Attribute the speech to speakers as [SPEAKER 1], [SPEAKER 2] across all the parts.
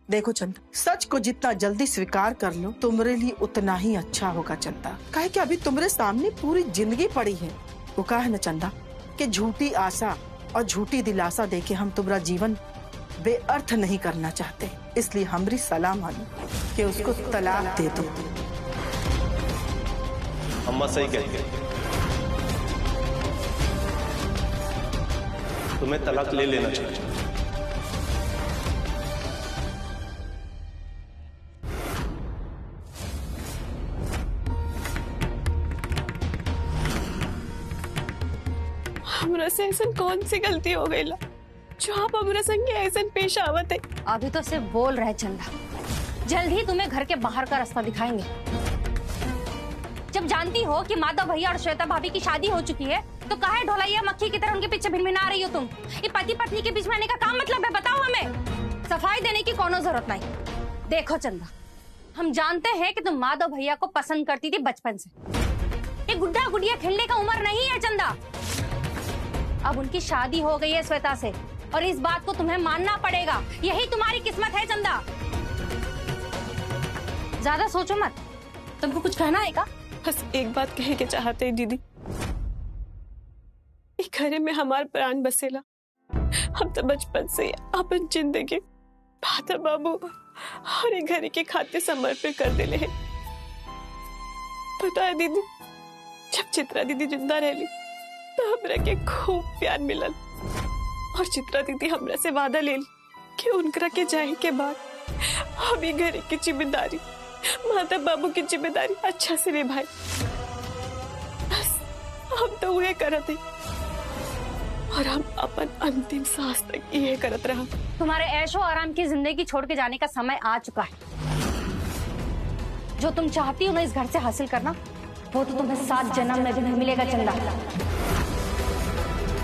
[SPEAKER 1] देखो चंदा, सच को जितना जल्दी स्वीकार कर लो तुम्हारे लिए उतना ही अच्छा होगा चंदा। काहे कि अभी तुम्हारे सामने पूरी जिंदगी पड़ी है। वो कहा है ना चंदा कि झूठी आशा और झूठी दिलासा देके हम तुम्हारा जीवन बेअर्थ नहीं करना चाहते। इसलिए हमारी सलाह मानो कि उसको तलाक दे दो।
[SPEAKER 2] अम्मा सही कहती है, तुम्हें तलाक ले लेना चाहिए।
[SPEAKER 3] हमरा से ऐसा कौन सी गलती हो गई ला जो आप हमरा संगे ऐसा पेश आवत है?
[SPEAKER 4] अभी तो सिर्फ बोल रहे चंदा, जल्द ही तुम्हें घर के बाहर का रास्ता दिखाएंगे। जब जानती हो कि माधव भैया और श्वेता भाभी की शादी हो चुकी है तो काहे ढोलैया मक्खी की तरह उनके पीछे भिनभिना रही हो तुम? ये पति पत्नी के बीच में आने का काम मतलब है? बताओ हमें। सफाई देने की कोनो जरूरत नहीं। देखो चंदा, हम जानते हैं कि तुम माधव भैया को पसंद करती थी बचपन से। ये गुड्डा गुड़िया खेलने का उम्र नहीं है चंदा। अब उनकी शादी हो गई है श्वेता से और इस बात को तुम्हें मानना पड़ेगा। यही तुम्हारी किस्मत है चंदा। ज्यादा सोचो मत। तुमको कुछ कहना है क्या?
[SPEAKER 3] बस एक बात कहे के चाहते हैं दीदी, इस घरे में हमार प्राण बसेला। हम तो बचपन से अपन जिंदगी भाता बाबू और एक घरे के खाते समर्पित कर दिले हैं। पता है दीदी, जब चित्रा दीदी जिंदा रहली तो हमरा के खूब प्यार मिलल और चित्रा दीदी हमरा से वादा ले ली कि उनकरा के जाने के बाद हम ही घरे की जिम्मेदारी, माता बाबू की जिम्मेदारी अच्छा से निभाए। बस हम तो वह करते और हम अपन अंतिम सांस तक ये करत रहा।
[SPEAKER 4] तुम्हारे ऐशो आराम की जिंदगी छोड़ के जाने का समय आ चुका है। जो तुम चाहती हो ना इस घर से हासिल करना, वो तो तुम्हें 7 जन्म में भी नहीं मिलेगा चंदा।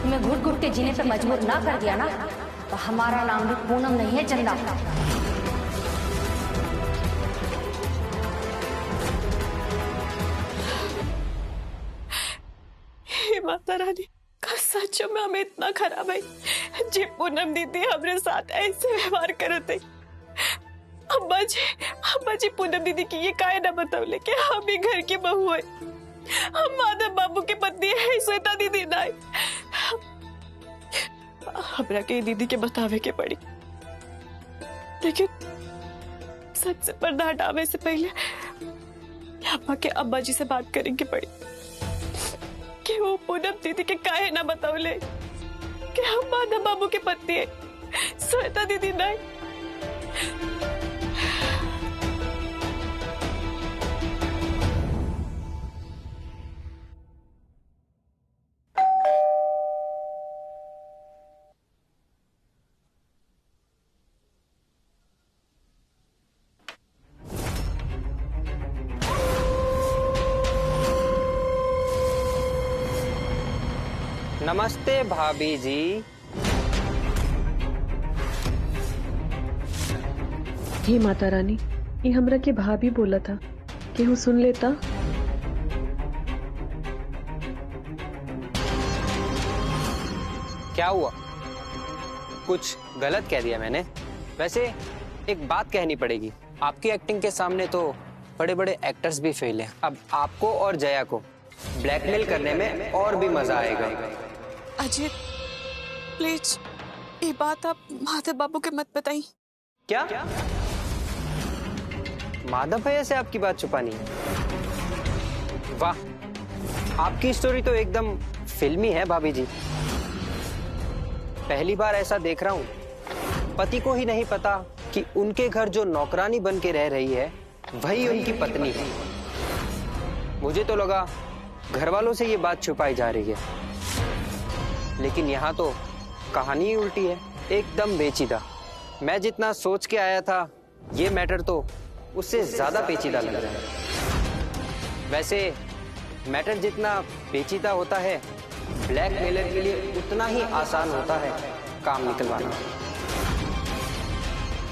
[SPEAKER 4] तुम्हें घुट घुट के जीने पे मजबूर ना कर दिया ना तो हमारा नाम भी पूनम नहीं है चंदा।
[SPEAKER 3] हे माता रानी, सच में हमें इतना खराब है जी पूनम दीदी हमारे साथ ऐसे व्यवहार करते। अम्मा जी पूनम दीदी की ये काहे ना बताओ कि हम ही घर की बहू है, हम माधव बाबू की पत्नी है, श्वेता दीदी ना। हमरा के दीदी के बतावे के पड़ी, लेकिन सच से पर्दा हटावे से पहले अम्मा के अब्बा जी से बात करेंगे पड़ी कि वो पूनम दीदी के काहे ना बताओले कि हम माधव बाबू के पत्नी है, श्वेता दीदी नहीं।
[SPEAKER 5] नमस्ते भाभी जी।
[SPEAKER 6] हे माता रानी, ये हमरा के भाभी बोला था कि हूँ सुन लेता।
[SPEAKER 5] क्या हुआ? कुछ गलत कह दिया मैंने? वैसे एक बात कहनी पड़ेगी, आपकी एक्टिंग के सामने तो बड़े बड़े एक्टर्स भी फेल हैं। अब आपको और जया को ब्लैकमेल करने में और भी मजा आएगा।
[SPEAKER 3] अजय प्लीज ये बात आप माधव बाबू के मत बताइए।
[SPEAKER 5] क्या माधव भैया से आपकी बात छुपानी है? वाह, आपकी स्टोरी तो एकदम फिल्मी है भाभी जी। पहली बार ऐसा देख रहा हूँ, पति को ही नहीं पता कि उनके घर जो नौकरानी बन के रह रही है वही उनकी पत्नी है। मुझे तो लगा घर वालों से ये बात छुपाई जा रही है, लेकिन यहाँ तो कहानी ही उल्टी है, एकदम पेचीदा। मैं जितना सोच के आया था ये मैटर तो उससे ज्यादा पेचीदा लग रहा है। वैसे मैटर जितना पेचीदा होता है, ब्लैकमेलर के लिए उतना ही आसान होता है काम निकलवाना।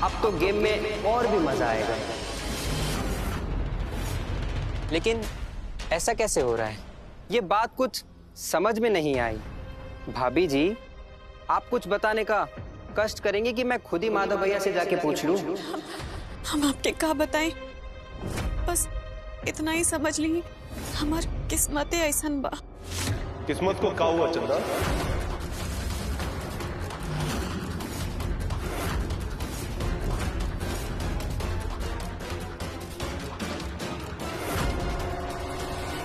[SPEAKER 5] अब तो गेम में और भी मजा आएगा। लेकिन ऐसा कैसे हो रहा है? ये बात कुछ समझ में नहीं आई। भाभी जी, आप कुछ बताने का कष्ट करेंगे कि मैं खुद ही माधव भैया से जाके पूछ लूं?
[SPEAKER 3] हम आपके क्या बताएं, बस इतना ही समझ ली हमार किस्मत ऐसन बा।
[SPEAKER 2] किस्मत को का हुआ चंदा?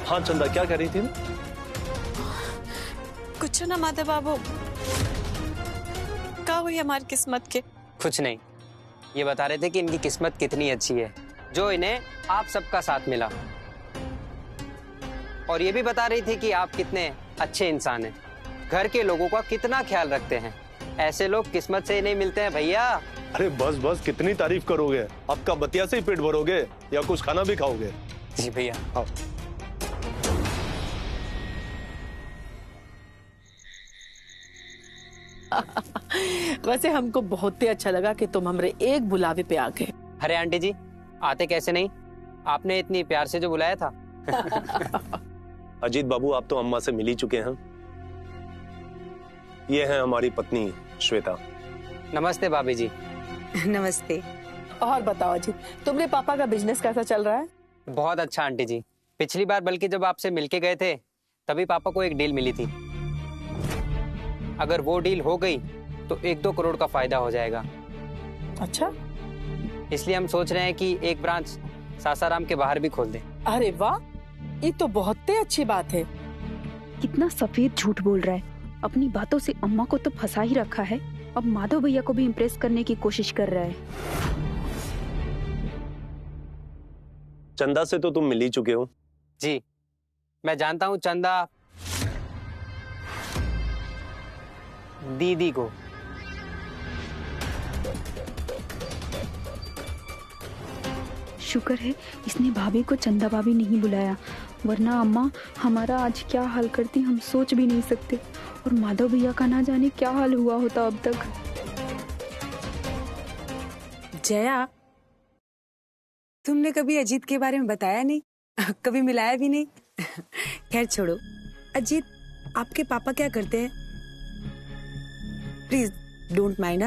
[SPEAKER 2] हाँ चंदा, क्या कह रही थी?
[SPEAKER 3] कुछ ना माधव बाबू, क्या हुई हमारी किस्मत के?
[SPEAKER 5] कुछ नहीं, ये बता रहे थे कि इनकी किस्मत कितनी अच्छी है जो इन्हें आप सबका साथ मिला, और ये भी बता रही थी कि आप कितने अच्छे इंसान हैं, घर के लोगों का कितना ख्याल रखते हैं। ऐसे लोग किस्मत से ही नहीं मिलते हैं भैया।
[SPEAKER 2] अरे बस बस, कितनी तारीफ करोगे? आपका बतिया से ही पेट भरोगे या कुछ खाना भी खाओगे?
[SPEAKER 5] जी भैया।
[SPEAKER 2] हाँ।
[SPEAKER 1] वैसे हमको बहुत ही अच्छा लगा कि तुम हमरे एक बुलावे पे आ गए।
[SPEAKER 5] अरे आंटी जी, आते कैसे नहीं, आपने इतनी प्यार से जो बुलाया था।
[SPEAKER 2] अजीत बाबू, आप तो अम्मा से मिल ही चुके हैं। ये है हमारी पत्नी श्वेता।
[SPEAKER 5] नमस्ते भाभी जी।
[SPEAKER 7] नमस्ते।
[SPEAKER 1] और बताओ अजीत, तुम्हारे पापा का बिजनेस कैसा चल रहा है?
[SPEAKER 5] बहुत अच्छा आंटी जी। पिछली बार बल्कि जब आपसे मिलके गए थे तभी पापा को एक डील मिली थी। अगर वो डील हो गई तो 1-2 करोड़ का फायदा हो जाएगा।
[SPEAKER 1] अच्छा,
[SPEAKER 5] इसलिए हम सोच रहे हैं कि एक ब्रांच सासाराम के बाहर भी खोल दें।
[SPEAKER 1] अरे वाह, ये तो बहुत ही अच्छी बात है।
[SPEAKER 7] कितना सफेद झूठ बोल रहा है, अपनी बातों से अम्मा को तो फंसा ही रखा है, अब माधव भैया को भी इम्प्रेस करने की कोशिश कर रहा है।
[SPEAKER 2] चंदा से तो तुम मिल ही चुके हो।
[SPEAKER 5] जी, मैं जानता हूँ चंदा दीदी को।
[SPEAKER 7] शुक्र है इसने भाभी को चंदा भाभी नहीं बुलाया, वरना अम्मा हमारा आज क्या हाल करती हम सोच भी नहीं सकते, और माधव भैया का ना जाने क्या हाल हुआ होता अब तक।
[SPEAKER 8] जया, तुमने कभी अजीत के बारे में बताया नहीं, कभी मिलाया भी नहीं। खैर छोड़ो, अजीत आपके पापा क्या करते हैं? Please don't mind.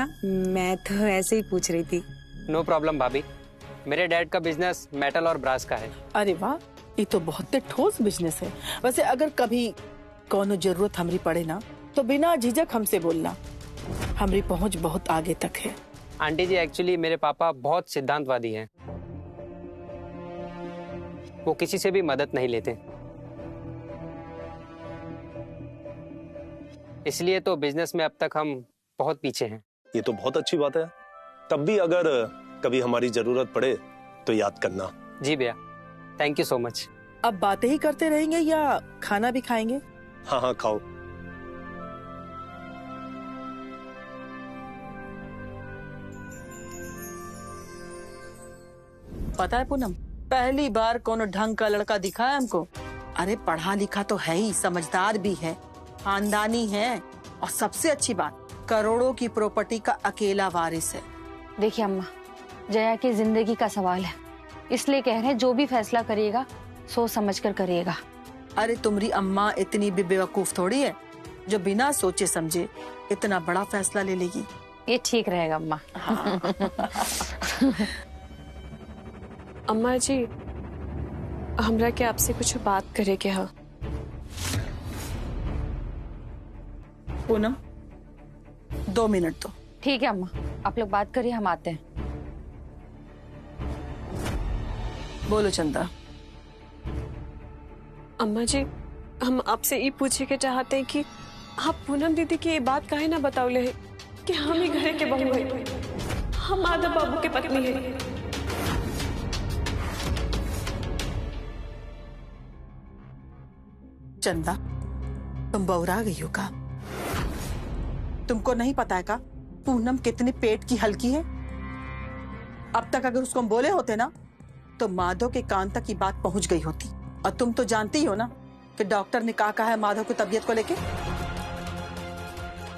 [SPEAKER 8] मैं तो ऐसे ही पूछ रही थी।
[SPEAKER 5] नो प्रॉब्लम भाभी, मेरे डैड का बिजनेस मेटल और ब्रास का है।
[SPEAKER 1] अरे वाह, ये तो बहुत ही ठोस बिजनेस है। वैसे अगर कभी कोनो जरूरत हमरी पड़े ना तो बिना झिझक हमसे बोलना, हमारी पहुंच बहुत आगे तक है।
[SPEAKER 5] आंटी जी, एक्चुअली मेरे पापा बहुत सिद्धांतवादी हैं। वो किसी से भी मदद नहीं लेते, इसलिए तो बिजनेस में अब तक हम बहुत पीछे हैं।
[SPEAKER 2] ये तो बहुत अच्छी बात है। तब भी अगर कभी हमारी जरूरत पड़े तो याद करना।
[SPEAKER 5] जी भैया, थैंक यू सो मच।
[SPEAKER 1] अब बातें ही करते रहेंगे या खाना भी खाएंगे?
[SPEAKER 2] हाँ हाँ, खाओ।
[SPEAKER 1] पता है पूनम, पहली बार कोनो ढंग का लड़का दिखा है हमको। अरे पढ़ा लिखा तो है ही, समझदार भी है, खानदानी है, और सबसे अच्छी बात, करोड़ों की प्रॉपर्टी का अकेला वारिस है।
[SPEAKER 4] देखिए अम्मा, जया की जिंदगी का सवाल है, इसलिए कह रहे हैं जो भी फैसला करिएगा सोच समझ कर करिएगा।
[SPEAKER 1] अरे तुम्हारी अम्मा इतनी भी बेवकूफ थोड़ी है जो बिना सोचे समझे इतना बड़ा फैसला ले लेगी।
[SPEAKER 4] ये ठीक रहेगा अम्मा।
[SPEAKER 3] अम्मा जी, हमरा के आपसे कुछ बात करे के हा।
[SPEAKER 1] पूनम, 2 मिनट तो।
[SPEAKER 4] ठीक है अम्मा, आप लोग बात करिए, हम आते हैं।
[SPEAKER 1] बोलो चंदा।
[SPEAKER 3] अम्मा जी, हम आपसे ये पूछे के चाहते हैं कि आप पूनम दीदी की ये बात काहे ना बतावले है कि हम ही घर के बहू है, हम माधव बाबू के पत्नी है।
[SPEAKER 1] चंदा, तुम बौरा गई हो का? तुमको नहीं पता है का पूनम कितनी पेट की हल्की है? अब तक अगर उसको हम बोले होते ना तो माधव के कान तक की बात पहुंच गई होती। और तुम तो जानती हो ना कि डॉक्टर ने कहा है माधव की तबीयत को लेके।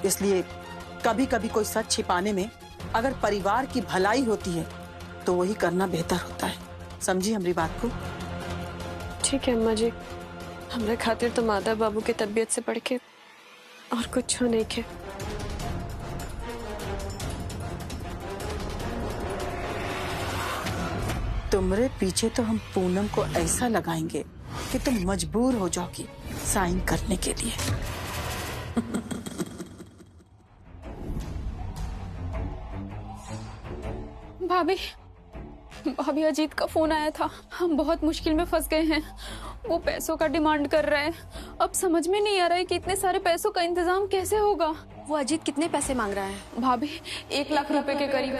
[SPEAKER 1] इसलिए कभी कभी कोई सच छिपाने में अगर परिवार की भलाई होती है तो वही करना बेहतर होता है। समझी हमारी बात को?
[SPEAKER 3] ठीक है अम्मा जी, हमरा खातिर तो माधव बाबू की तबीयत से बढ़ के और कुछ नहीं के।
[SPEAKER 1] तुम्हारे पीछे तो हम पूनम को ऐसा लगाएंगे कि तुम मजबूर हो जाओगी साइन करने के लिए।
[SPEAKER 7] भाभी भाभी अजीत का फोन आया था। हम बहुत मुश्किल में फंस गए हैं। वो पैसों का डिमांड कर रहा है। अब समझ में नहीं आ रहा है कि इतने सारे पैसों का इंतजाम कैसे होगा।
[SPEAKER 3] वो अजीत कितने पैसे मांग रहा है?
[SPEAKER 7] भाभी 1 लाख रुपए के करीब।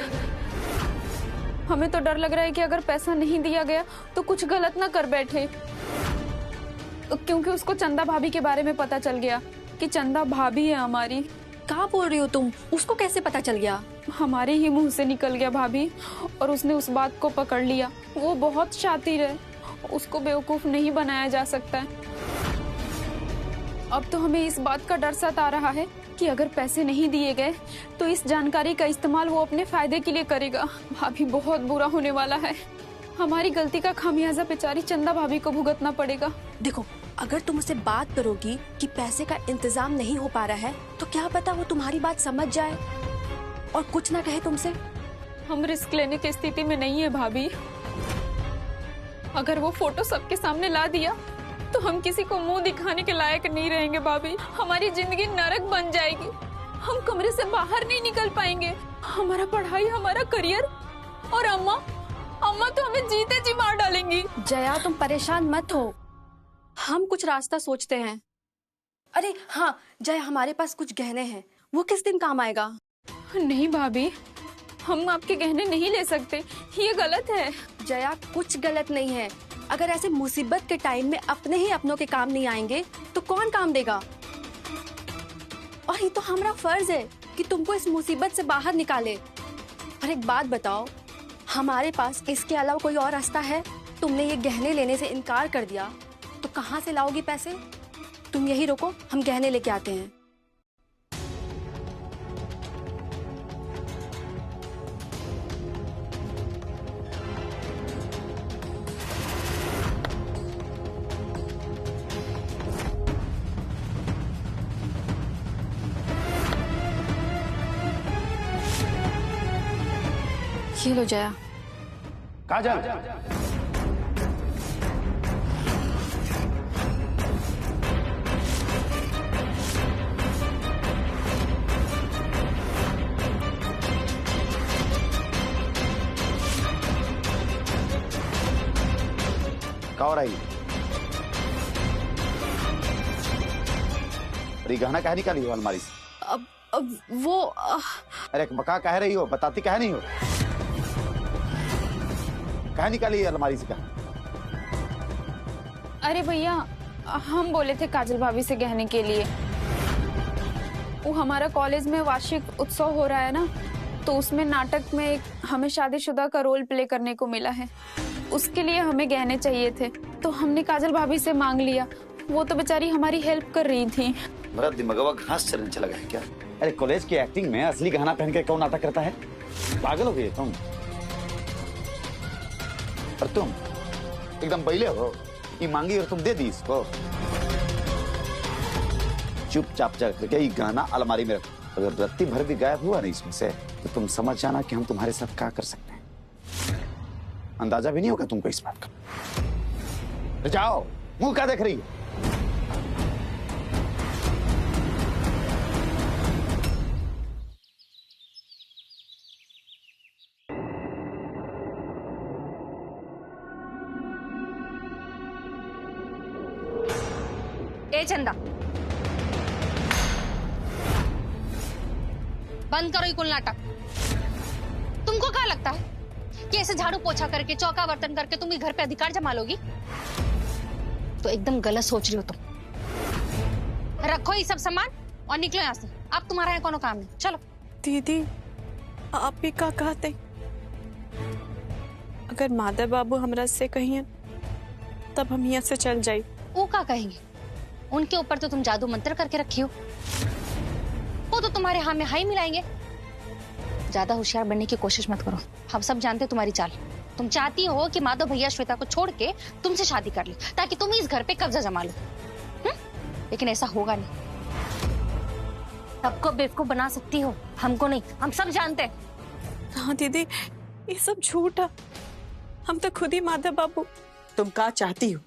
[SPEAKER 7] हमें तो डर लग रहा है कि अगर पैसा नहीं दिया गया तो कुछ गलत ना कर बैठे, क्योंकि उसको चंदा भाभी के बारे में पता चल गया कि चंदा भाभी है हमारी।
[SPEAKER 3] कहाँ बोल रही हो तुम? उसको कैसे पता चल गया?
[SPEAKER 7] हमारे ही मुंह से निकल गया भाभी, और उसने उस बात को पकड़ लिया। वो बहुत शातिर है, उसको बेवकूफ नहीं बनाया जा सकता है। अब तो हमें इस बात का डर सता रहा है कि अगर पैसे नहीं दिए गए तो इस जानकारी का इस्तेमाल वो अपने फायदे के लिए करेगा। भाभी बहुत बुरा होने वाला है। हमारी गलती का खामियाजा बेचारी चंदा भाभी को भुगतना पड़ेगा।
[SPEAKER 3] देखो, अगर तुम उससे बात करोगी कि पैसे का इंतजाम नहीं हो पा रहा है तो क्या पता वो तुम्हारी बात समझ जाए और कुछ ना कहे तुमसे।
[SPEAKER 7] हम रिस्क लेने की स्थिति में नहीं है भाभी। अगर वो फोटो सबके सामने ला दिया तो हम किसी को मुंह दिखाने के लायक नहीं रहेंगे भाभी। हमारी जिंदगी नरक बन जाएगी। हम कमरे से बाहर नहीं निकल पाएंगे। हमारा पढ़ाई, हमारा करियर, और अम्मा तो हमें जीते जी मार डालेंगी।
[SPEAKER 3] जया, तुम परेशान मत हो, हम कुछ रास्ता सोचते हैं। अरे हाँ जया, हमारे पास कुछ गहने हैं, वो किस दिन काम आएगा?
[SPEAKER 7] नहीं भाभी, हम आपके गहने नहीं ले सकते, ये गलत है।
[SPEAKER 3] जया, कुछ गलत नहीं है। अगर ऐसे मुसीबत के टाइम में अपने ही अपनों के काम नहीं आएंगे तो कौन काम देगा? और ये तो हमारा फर्ज है कि तुमको इस मुसीबत से बाहर निकाले। और एक बात बताओ, हमारे पास इसके अलावा कोई और रास्ता है? तुमने ये गहने लेने से इनकार कर दिया तो कहाँ से लाओगी पैसे? तुम यही रुको, हम गहने लेके आते हैं।
[SPEAKER 7] ये लो जया।
[SPEAKER 9] काजल, क्या हो रहा है? अरे गहना कह निकाली हो अलमारी से?
[SPEAKER 3] अब वो
[SPEAKER 9] अरे बका कह रही हो, बताती कह नहीं हो? कह निकाली अलमारी से? कहा?
[SPEAKER 7] अरे भैया, हम बोले थे काजल भाभी से गहने के लिए। वो हमारा कॉलेज में वार्षिक उत्सव हो रहा है ना, तो उसमें नाटक में हमें शादीशुदा का रोल प्ले करने को मिला है। उसके लिए हमें गहने चाहिए थे, तो हमने काजल भाभी से मांग लिया। वो तो बेचारी हमारी हेल्प कर रही थी।
[SPEAKER 9] मेरा दिमाग घास चलने चला गया है क्या? अरे कॉलेज की एक्टिंग में असली गहना पहन के कौन नाटक करता है? पागल हो गए तुम। और तुम एकदम बैले हो। ये मांगी और तुम दे दी इसको। चुपचाप जा करके ये गहना अलमारी में रखो। अगर रत्ती भर भी गायब हुआ नहीं इसमें से तो तुम समझ जाना कि हम तुम्हारे साथ क्या कर सकते हैं। अंदाजा भी नहीं होगा तुमको इस बात का। जाओ, मुंह क्या देख रही हो?
[SPEAKER 4] ए चंदा, बंद करो ये कुल नाटक। तुमको क्या लगता है कि ऐसे झाड़ू पोछा करके, चौका बर्तन करके तुम ये घर पे अधिकार जमा लोगी? तो एकदम गलत सोच रही हो तुम। रखो ये सब सामान और निकलो यहाँ से। अब तुम्हारा यहाँ कोनो काम नहीं। चलो।
[SPEAKER 3] दीदी, आप भी क्या कहते? अगर माधव बाबू हमरा से कहिए तब हम यहाँ से चल जाए।
[SPEAKER 4] वो क्या कहेंगे? उनके ऊपर तो तुम जादू मंत्र करके रखी हो। वो तो तुम्हारे हाँ में हाई मिलाएंगे। ज्यादा होशियार बनने की कोशिश मत करो। हम सब जानते तुम्हारी चाल। तुम चाहती हो कि माधव भैया श्वेता को छोड़ के तुमसे शादी कर ले ताकि तुम इस घर पे कब्जा जमा लो। लेकिन ऐसा होगा नहीं। सबको बेवकूफ बना सकती हो, हमको नहीं। हम सब जानते हैं।
[SPEAKER 3] हाँ दीदी, ये सब झूठ है। हम तो खुद ही माधव बाबू।
[SPEAKER 1] तुम क्या चाहती हो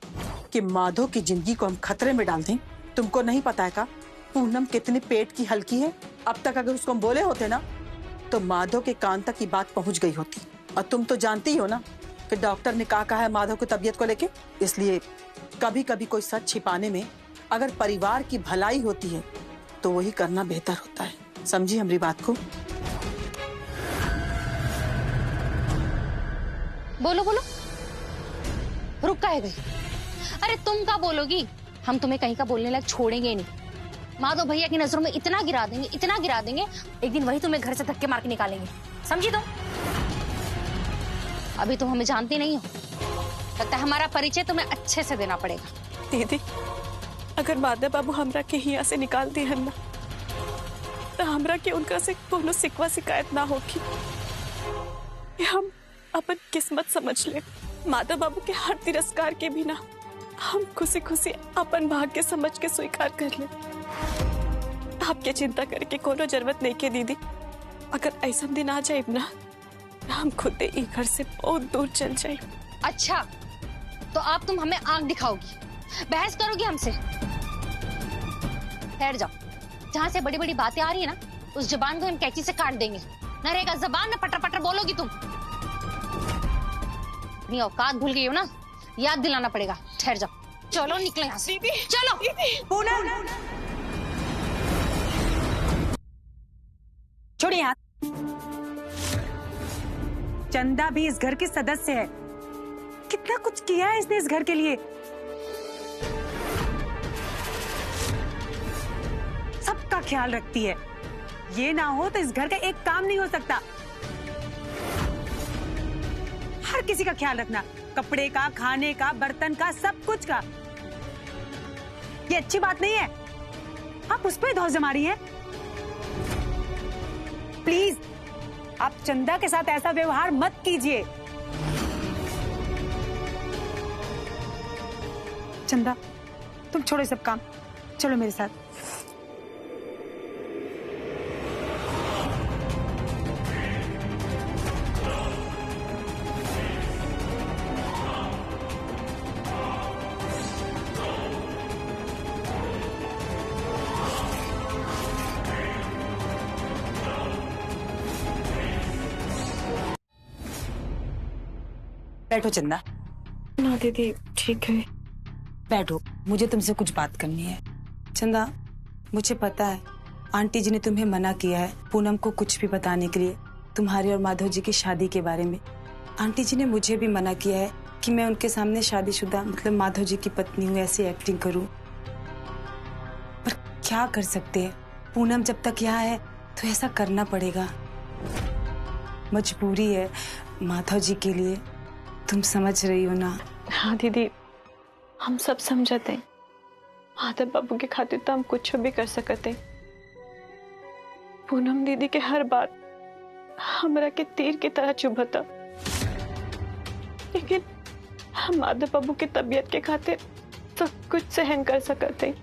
[SPEAKER 1] कि माधव की जिंदगी को हम खतरे में डाल दें? तुमको नहीं पता है का पूनम कितनी पेट की हल्की है? अब तक अगर उसको हम बोले होते ना तो माधव के कान तक की बात पहुंच गई होती। और तुम तो जानती हो ना कि डॉक्टर ने कहा है माधव की तबीयत को लेके। इसलिए कभी कभी कोई सच छिपाने में अगर परिवार की भलाई होती है तो वही करना बेहतर होता है। समझी हमारी बात को?
[SPEAKER 4] बोलो बोलो, रुक काहे गई? अरे तुम क्या बोलोगी? हम तुम्हें कहीं का बोलने लायक छोड़ेंगे ही नहीं। माधव भैया की नजरों में इतना गिरा देंगे, एक दिन वही तुम्हें घर से धक्के मार के निकालेंगे। समझी तुम? अभी तुम हमें जानती नहीं हो, लगता है हमारा परिचय तुम्हें अच्छे से देना पड़ेगा।
[SPEAKER 3] दीदी, अगर माधव बाबू हमरा के यहाँ से निकाल दी है ना तो हमरा के उनका से कोनो सिकवा शिकायत ना होगी। ये हम अपन किस्मत समझ ले। माधव बाबू के हर तिरस्कार के बिना हम खुशी खुशी अपन भाग्य समझ के स्वीकार कर ले। आपके चिंता करके कोनो जरूरत नहीं के दीदी। अगर ऐसा दिन आ जाए ना हम खुद ही घर से बहुत दूर चल जाए।
[SPEAKER 4] अच्छा, तो अब तुम हमें आंख दिखाओगी, बहस करोगी हमसे? ठहर जाओ, जहाँ से बड़ी बड़ी बातें आ रही है ना उस जुबान को हम कैंची से काट देंगे। न रहेगा जबान, न पटर पटर बोलोगी तुम। अपनी औकात भूल गई हो ना, याद दिलाना पड़ेगा। ठहर जाओ, चलो निकले यहाँ से। चलो
[SPEAKER 8] पूनम, छोड़िए हाथ। चंदा भी इस घर की सदस्य है। कितना कुछ किया है इसने इस घर के लिए। सबका ख्याल रखती है। ये ना हो तो इस घर का एक काम नहीं हो सकता। हर किसी का ख्याल रखना, कपड़े का, खाने का, बर्तन का, सब कुछ का। ये अच्छी बात नहीं है। आप उस पर धौंस जमा रही हैं। प्लीज आप चंदा के साथ ऐसा व्यवहार मत कीजिए। चंदा, तुम छोड़ो सब काम, चलो मेरे साथ। बैठो चंदा।
[SPEAKER 3] ना दीदी, ठीक है।
[SPEAKER 8] बैठो, मुझे तुमसे कुछ बात करनी है। चंदा, मुझे पता है आंटी जी ने तुम्हें मना किया है पूनम को कुछ भी बताने के लिए तुम्हारे और माधव जी की शादी के बारे में। आंटी जी ने मुझे भी मना किया है कि मैं उनके सामने शादीशुदा मतलब माधव जी की पत्नी हूँ ऐसी एक्टिंग करूं। पर क्या कर सकते हैं, पूनम जब तक यहाँ है तो ऐसा करना पड़ेगा। मजबूरी है माधव जी के लिए, तुम समझ रही हो ना?
[SPEAKER 3] हाँ दीदी, हम सब समझते हैं। माधव बाबू के खातिर तो हम कुछ भी कर सकते। पूनम दीदी के हर बात हमरा के तीर की तरह चुभता, लेकिन हम माधव बाबू की तबीयत के खातिर सब कुछ सहन कर सकते,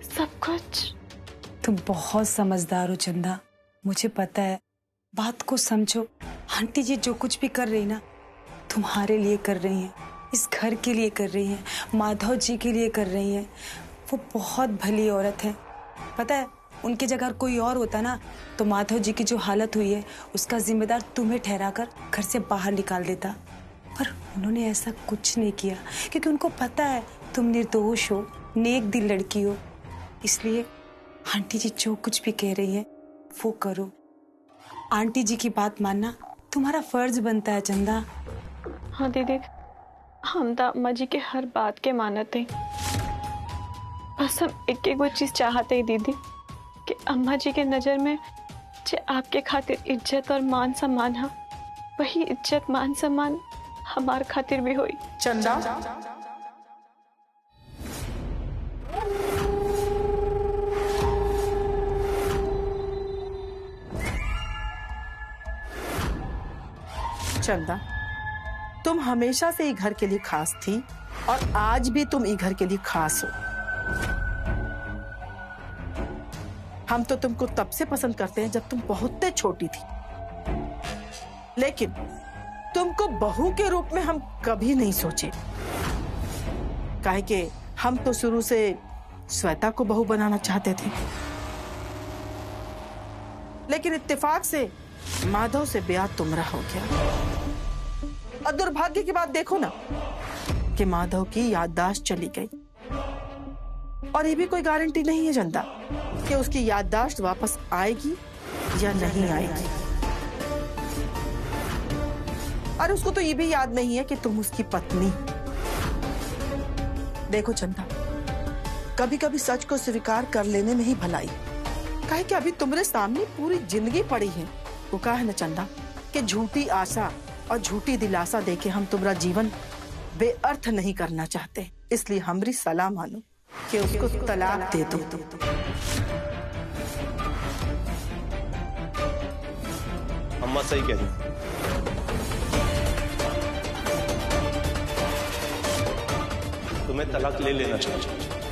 [SPEAKER 3] सब कुछ।
[SPEAKER 8] तुम बहुत समझदार हो चंदा, मुझे पता है। बात को समझो। आंटी जी जो कुछ भी कर रही ना तुम्हारे लिए कर रही हैं, इस घर के लिए कर रही हैं, माधव जी के लिए कर रही हैं। वो बहुत भली औरत है। पता है उनकी जगह कोई और होता ना तो माधव जी की जो हालत हुई है उसका जिम्मेदार तुम्हें ठहराकर घर से बाहर निकाल देता। पर उन्होंने ऐसा कुछ नहीं किया क्योंकि उनको पता है तुम निर्दोष हो, नेक दिल लड़की हो। इसलिए आंटी जी जो कुछ भी कह रही है वो करो। आंटी जी की बात मानना तुम्हारा फर्ज बनता है चंदा।
[SPEAKER 3] हाँ दीदी, हम तो अम्मा जी के हर बात के मानते हैं। बस हम एक एक वो चीज चाहते ही दीदी कि अम्मा जी के नजर में जो आपके खातिर इज्जत और मान सम्मान है वही इज्जत मान सम्मान हमार खातिर भी होई।
[SPEAKER 1] चंदा, चंदा, तुम हमेशा से ही घर के लिए खास थी और आज भी तुम ई घर के लिए खास हो। हम तो तुमको तब से पसंद करते हैं जब तुम बहुत छोटी थी, लेकिन तुमको बहू के रूप में हम कभी नहीं सोचे। काहे कि हम तो शुरू से श्वेता को बहू बनाना चाहते थे, लेकिन इत्तेफाक से माधव से ब्याह तुमरा हो गया। और दुर्भाग्य की बात देखो ना कि माधव की याददाश्त चली गई, और ये भी कोई गारंटी नहीं है चंदा कि उसकी याददाश्त वापस आएगी या नहीं आएगी। और उसको तो ये भी याद नहीं है कि तुम उसकी पत्नी। देखो चंदा, कभी कभी सच को स्वीकार कर लेने में ही भलाई। काहे कि अभी तुम्हारे सामने पूरी जिंदगी पड़ी है। वो कहा है ना चंदा कि झूठी आशा और झूठी दिलासा देके हम तुम्हारा जीवन बेअर्थ नहीं करना चाहते। इसलिए हमारी सलाह मानो कि उसको तलाक दे दो।
[SPEAKER 2] अम्मा सही कह रही। तुम्हें तलाक ले लेना चाहिए।